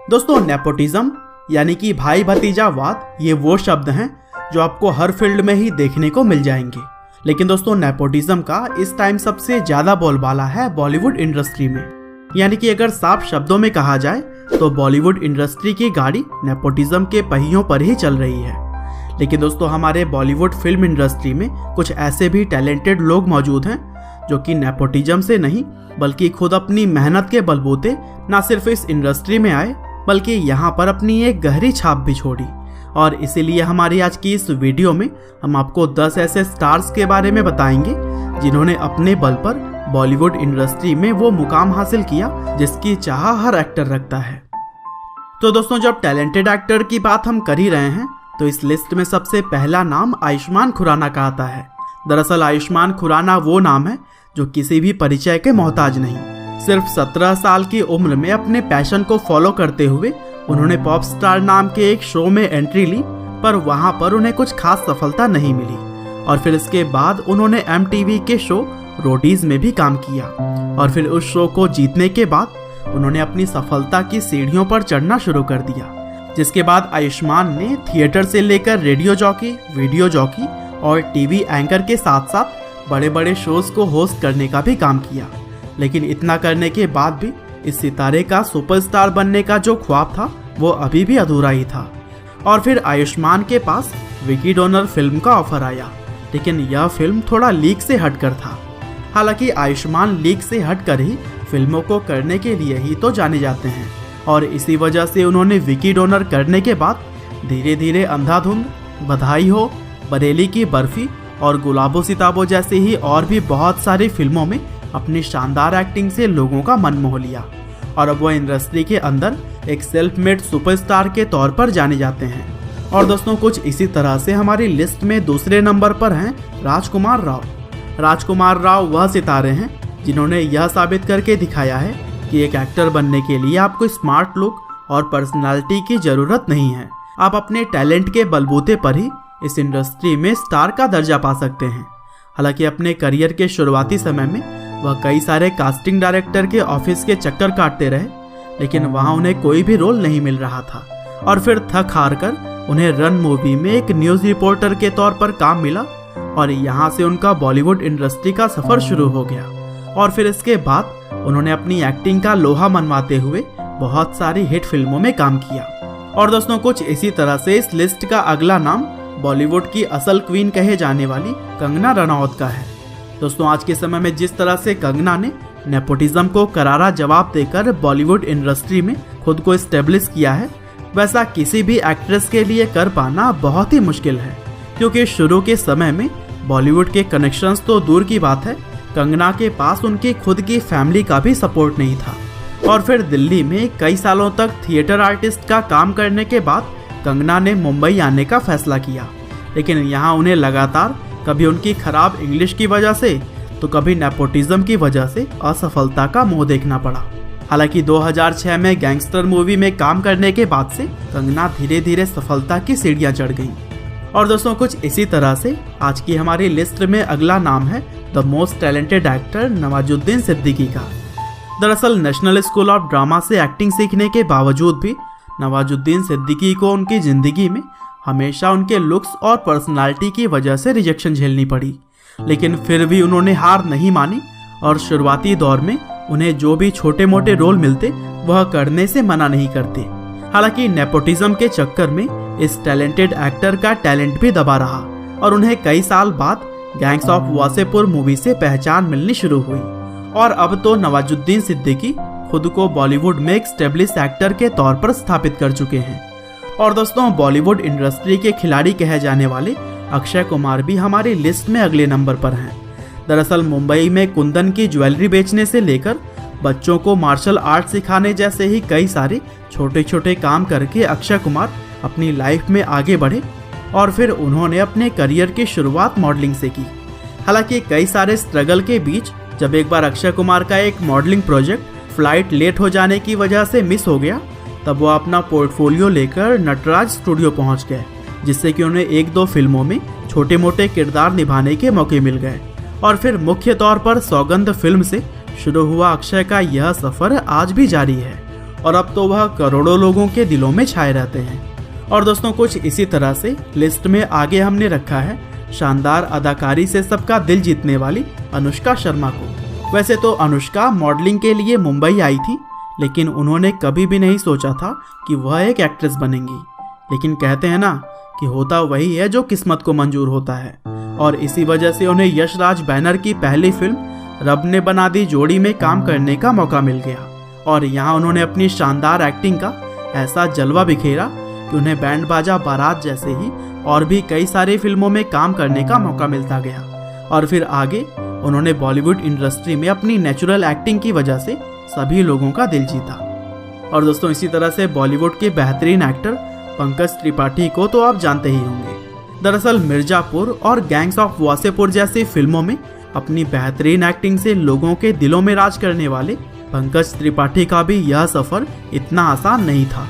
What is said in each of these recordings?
दोस्तों, नेपोटिज्म यानी कि भाई भतीजावाद ये वो शब्द हैं जो आपको हर फील्ड में ही देखने को मिल जाएंगे। लेकिन दोस्तों, नेपोटिज्म का इस टाइम सबसे ज्यादा बोलबाला है बॉलीवुड इंडस्ट्री में। यानी कि अगर साफ शब्दों में कहा जाए तो बॉलीवुड इंडस्ट्री की गाड़ी नेपोटिज्म के पहियों पर ही चल रही है। लेकिन दोस्तों, हमारे बॉलीवुड फिल्म इंडस्ट्री में कुछ ऐसे भी टैलेंटेड लोग मौजूद हैं जो कि नेपोटिज्म से नहीं बल्कि खुद अपनी मेहनत के बलबूते न सिर्फ इस इंडस्ट्री में आए बल्कि यहाँ पर अपनी एक गहरी छाप भी छोड़ी। और इसीलिए हमारी आज की इस वीडियो में हम आपको 10 ऐसे स्टार्स के बारे में बताएंगे जिन्होंने अपने बल पर बॉलीवुड इंडस्ट्री में वो मुकाम हासिल किया जिसकी चाह हर एक्टर रखता है। तो दोस्तों, जब टैलेंटेड एक्टर की बात हम कर ही रहे हैं तो इस लिस्ट में सबसे पहला नाम आयुष्मान खुराना का आता है। दरअसल आयुष्मान खुराना वो नाम है जो किसी भी परिचय के मोहताज नहीं। सिर्फ 17 साल की उम्र में अपने पैशन को फॉलो करते हुए उन्होंने पॉप स्टार नाम के एक शो में एंट्री ली, पर वहां पर उन्हें कुछ खास सफलता नहीं मिली। और फिर इसके बाद उन्होंने MTV के शो रोडीज में भी काम किया। और फिर उस शो को जीतने के बाद उन्होंने अपनी सफलता की सीढ़ियों पर चढ़ना शुरू कर दिया, जिसके बाद आयुष्मान ने थिएटर से लेकर रेडियो जॉकी, वीडियो जॉकी और टीवी एंकर के साथ साथ बड़े बड़े शोज को होस्ट करने का भी काम किया। लेकिन इतना करने के बाद भी इस सितारे का सुपरस्टार बनने का जो ख्वाब था वो अभी भी अधूरा ही था। और फिर आयुष्मान के पास विकी डोनर फिल्म का ऑफर आया, लेकिन यह फिल्म थोड़ा लीक से हटकर था। हालांकि आयुष्मान लीक से हटकर ही फिल्मों को करने के लिए ही तो जाने जाते हैं, और इसी वजह से उन्होंने विकी डोनर करने के बाद धीरे धीरे अंधाधुंध, बधाई हो, बरेली की बर्फी और गुलाबो सिताबो जैसी ही और भी बहुत सारी फिल्मों में अपनी शानदार एक्टिंग से लोगों का मन मोह लिया। और अब वो इंडस्ट्री के अंदर एक सेल्फ मेड सुपरस्टार के तौर पर जाने जाते हैं। और दोस्तों, कुछ इसी तरह से हमारी लिस्ट में दूसरे नंबर पर हैं राजकुमार राव। राजकुमार राव वह सितारे हैं जिन्होंने यह साबित करके दिखाया है कि एक एक्टर बनने के लिए आपको स्मार्ट लुक और पर्सनालिटी की जरूरत नहीं है। आप अपने टैलेंट के बलबूते पर ही इस इंडस्ट्री में स्टार का दर्जा पा सकते हैं। हालांकि अपने करियर के शुरुआती समय में वह कई सारे कास्टिंग डायरेक्टर के ऑफिस के चक्कर काटते रहे, लेकिन वहां उन्हें कोई भी रोल नहीं मिल रहा था। और फिर थक हार कर उन्हें रन मूवी में एक न्यूज रिपोर्टर के तौर पर काम मिला और यहाँ से उनका बॉलीवुड इंडस्ट्री का सफर शुरू हो गया। और फिर इसके बाद उन्होंने अपनी एक्टिंग का लोहा मनवाते हुए बहुत सारी हिट फिल्मों में काम किया। और दोस्तों, कुछ इसी तरह से इस लिस्ट का अगला नाम बॉलीवुड की असल क्वीन कहे जाने वाली कंगना रनौत का है। दोस्तों, आज के समय में जिस तरह से कंगना ने नेपोटिज्म को करारा जवाब देकर बॉलीवुड इंडस्ट्री में खुद को एस्टेब्लिश किया है, वैसा किसी भी एक्ट्रेस के लिए कर पाना बहुत ही मुश्किल है। क्योंकि शुरू के समय में बॉलीवुड के कनेक्शंस तो दूर की बात है, कंगना के पास उनकी खुद की फैमिली का भी सपोर्ट नहीं था। और फिर दिल्ली में कई सालों तक थिएटर आर्टिस्ट का काम करने के बाद कंगना ने मुंबई आने का फैसला किया। लेकिन यहाँ उन्हें लगातार कभी उनकी खराब इंग्लिश की वजह से तो कभी नेपोटिज्म की वजह से असफलता का मुंह देखना पड़ा। हालांकि 2006 में गैंगस्टर मूवी में काम करने के बाद से कंगना धीरे धीरे सफलता की सीढ़ियां चढ़ गईं। और दोस्तों, कुछ इसी तरह से आज की हमारी लिस्ट में अगला नाम है the most talented actor Nawazuddin Siddiqui का। दरअसल नेशनल स्कूल ऑफ ड्रामा से एक्टिंग सीखने के बावजूद भी नवाजुद्दीन सिद्दीकी को उनकी जिंदगी में हमेशा उनके लुक्स और पर्सनालिटी की वजह से रिजेक्शन झेलनी पड़ी। लेकिन फिर भी उन्होंने हार नहीं मानी और शुरुआती दौर में उन्हें जो भी छोटे मोटे रोल मिलते वह करने से मना नहीं करते। हालांकि नेपोटिज्म के चक्कर में इस टैलेंटेड एक्टर का टैलेंट भी दबा रहा और उन्हें कई साल बाद गैंग्स ऑफ वासेपुर मूवी से पहचान मिलनी शुरू हुई। और अब तो नवाजुद्दीन सिद्दीकी खुद को बॉलीवुड में एक स्टेब्लिश एक्टर के तौर पर स्थापित कर चुके हैं। और दोस्तों, बॉलीवुड इंडस्ट्री के खिलाड़ी कहे जाने वाले अक्षय कुमार भी हमारी लिस्ट में अगले नंबर पर हैं। दरअसल मुंबई में कुंदन की ज्वेलरी बेचने से लेकर बच्चों को मार्शल आर्ट सिखाने जैसे ही कई सारे छोटे छोटे काम करके अक्षय कुमार अपनी लाइफ में आगे बढ़े। और फिर उन्होंने अपने करियर की शुरुआत मॉडलिंग से की। हालांकि कई सारे स्ट्रगल के बीच जब एक बार अक्षय कुमार का एक मॉडलिंग प्रोजेक्ट फ्लाइट लेट हो जाने की वजह से मिस हो गया, तब वो अपना पोर्टफोलियो लेकर नटराज स्टूडियो पहुंच गए, जिससे कि उन्हें 1-2 फिल्मों में छोटे मोटे किरदार निभाने के मौके मिल गए। और फिर मुख्य तौर पर सौगंध फिल्म से शुरू हुआ अक्षय का यह सफर आज भी जारी है। और अब तो वह करोड़ों लोगों के दिलों में छाए रहते हैं। और दोस्तों कुछ इसी तरह से लिस्ट में आगे हमने रखा है शानदार अदाकारी से सबका दिल जीतने वाली अनुष्का शर्मा को। वैसे तो अनुष्का मॉडलिंग के लिए मुंबई आई थी, लेकिन उन्होंने कभी भी नहीं सोचा था कि वह एक एक्ट्रेस बनेंगी। लेकिन कहते हैं ना कि होता वही है जो किस्मत को मंजूर होता है, और इसी वजह से उन्हें यश राज बैनर की पहली फिल्म रब ने बना दी जोड़ी में काम करने का मौका मिल गया। और यहाँ उन्होंने अपनी शानदार एक्टिंग का ऐसा जलवा बिखेरा कि उन्हें बैंड बाजा बारात जैसे ही और भी कई सारी फिल्मों में काम करने का मौका मिलता गया। और फिर आगे उन्होंने बॉलीवुड इंडस्ट्री में अपनी नेचुरल एक्टिंग की वजह से सभी लोगों का दिल जीता। और दोस्तों इसी तरह से बॉलीवुड के बेहतरीन एक्टर पंकज त्रिपाठी को तो आप जानते ही होंगे। दरअसल मिर्जापुर और गैंग्स ऑफ वासेपुर जैसी फिल्मों में अपनी बेहतरीन एक्टिंग से लोगों के दिलों में राज करने वाले पंकज त्रिपाठी का भी यह सफर इतना आसान नहीं था।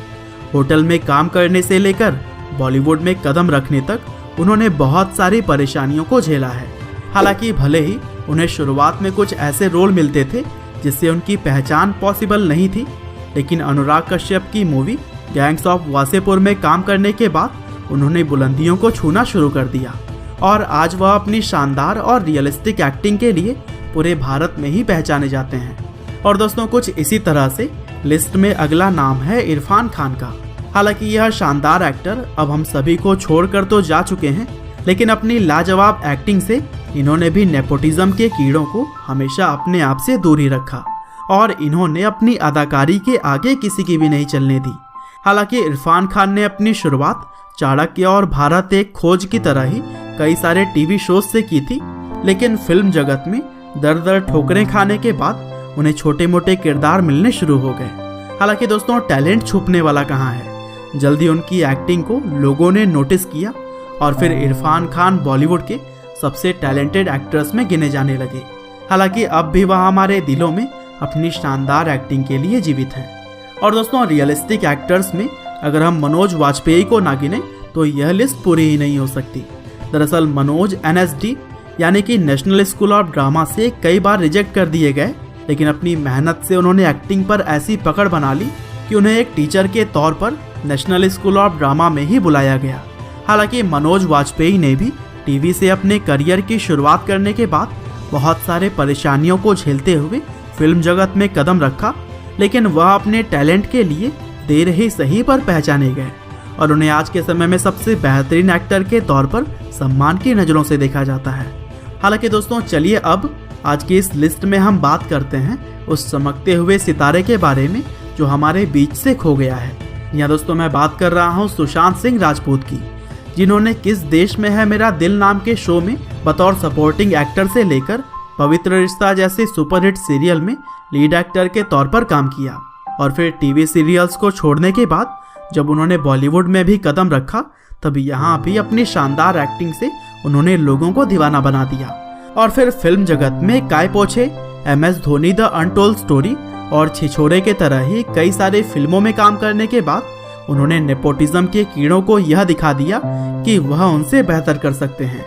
होटल में काम करने से लेकर बॉलीवुड में कदम रखने तक उन्होंने बहुत सारी परेशानियों को झेला है। हालांकि भले ही उन्हें शुरुआत में कुछ ऐसे रोल मिलते थे जिससे उनकी पहचान पॉसिबल नहीं थी, लेकिन अनुराग कश्यप की मूवी गैंग्स ऑफ वासेपुर में काम करने के बाद उन्होंने बुलंदियों को छूना शुरू कर दिया और आज वह अपनी शानदार और रियलिस्टिक एक्टिंग के लिए पूरे भारत में ही पहचाने जाते हैं। और दोस्तों कुछ इसी तरह से लिस्ट में अगला नाम है इरफान खान का। हालांकि यह शानदार एक्टर अब हम सभी को छोड़कर तो जा चुके हैं, लेकिन अपनी लाजवाब एक्टिंग से इन्होंने भी नेपोटिज्म के कीड़ों को हमेशा अपने आप से दूर ही रखा और इन्होंने अपनी अदाकारी के आगे किसी की भी नहीं चलने दी। हालांकि इरफान खान ने अपनी शुरुआत चाणक्य और भारत एक खोज की तरह ही कई सारे टीवी शोज से की थी, लेकिन फिल्म जगत में दर दर ठोकरें खाने के बाद उन्हें छोटे मोटे किरदार मिलने शुरू हो गए। हालांकि दोस्तों टैलेंट छुपने वाला कहाँ है, जल्दी उनकी एक्टिंग को लोगों ने नोटिस किया और फिर इरफान खान बॉलीवुड के सबसे टैलेंटेड एक्टर्स में गिने जाने लगे। हालांकि अब भी वह हमारे दिलों में अपनी शानदार एक्टिंग के लिए जीवित हैं। और दोस्तों रियलिस्टिक एक्टर्स में अगर हम मनोज वाजपेयी को ना गिने तो यह लिस्ट पूरी ही नहीं हो सकती। दरअसल मनोज NSD यानी कि नेशनल स्कूल ऑफ ड्रामा से कई बार रिजेक्ट कर दिए गए, लेकिन अपनी मेहनत से उन्होंने एक्टिंग पर ऐसी पकड़ बना ली कि उन्हें एक टीचर के तौर पर नेशनल स्कूल ऑफ ड्रामा में ही बुलाया गया। हालांकि मनोज वाजपेयी ने भी टीवी से अपने करियर की शुरुआत करने के बाद बहुत सारे परेशानियों को झेलते हुए फिल्म जगत में कदम रखा, लेकिन वह अपने टैलेंट के लिए देर ही सही पर पहचाने गए और उन्हें आज के समय में सबसे बेहतरीन एक्टर के तौर पर सम्मान की नज़रों से देखा जाता है। हालांकि दोस्तों चलिए अब आज की इस लिस्ट में हम बात करते हैं उस चमकते हुए सितारे के बारे में जो हमारे बीच से खो गया है। यहाँ दोस्तों मैं बात कर रहा हूँ सुशांत सिंह राजपूत की, जिन्होंने किस देश में है मेरा दिल नाम के शो में बतौर सपोर्टिंग एक्टर से लेकर पवित्र रिश्ता जैसे सुपरहिट सीरियल में लीड एक्टर के तौर पर काम किया और फिर टीवी सीरियल्स को छोड़ने के बाद जब उन्होंने बॉलीवुड में भी कदम रखा तब यहाँ भी अपनी शानदार एक्टिंग से उन्होंने लोगों को दीवाना बना दिया। और फिर फिल्म जगत में काय पोछे, MS Dhoni the untold story और छिछोरे के तरह ही कई सारे फिल्मों में काम करने के बाद उन्होंने नेपोटिज्म के कीड़ों को यह दिखा दिया कि वह उनसे बेहतर कर सकते हैं।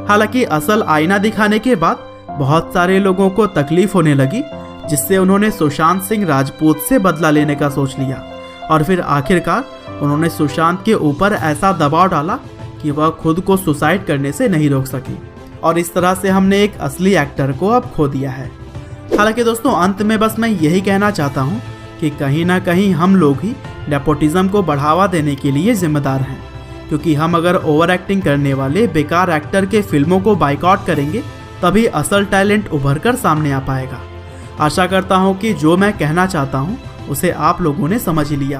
हालांकि असल आईना दिखाने के बाद बहुत सारे लोगों को तकलीफ होने लगी, जिससे उन्होंने सुशांत सिंह राजपूत से बदला लेने का सोच लिया और फिर आखिरकार उन्होंने सुशांत के ऊपर ऐसा दबाव डाला कि वह खुद को सुसाइड करने से नहीं रोक सकी और इस तरह से हमने एक असली एक्टर को अब खो दिया है। हालांकि दोस्तों अंत में बस मैं यही कहना चाहता हूँ कि कहीं ना कहीं हम लोग ही नेपोटिज्म को बढ़ावा देने के लिए जिम्मेदार हैं, क्योंकि हम अगर ओवर एक्टिंग करने वाले बेकार एक्टर के फिल्मों को बाइकआउट करेंगे तभी असल टैलेंट उभर कर सामने आ पाएगा। आशा करता हूँ कि जो मैं कहना चाहता हूँ उसे आप लोगों ने समझ लिया।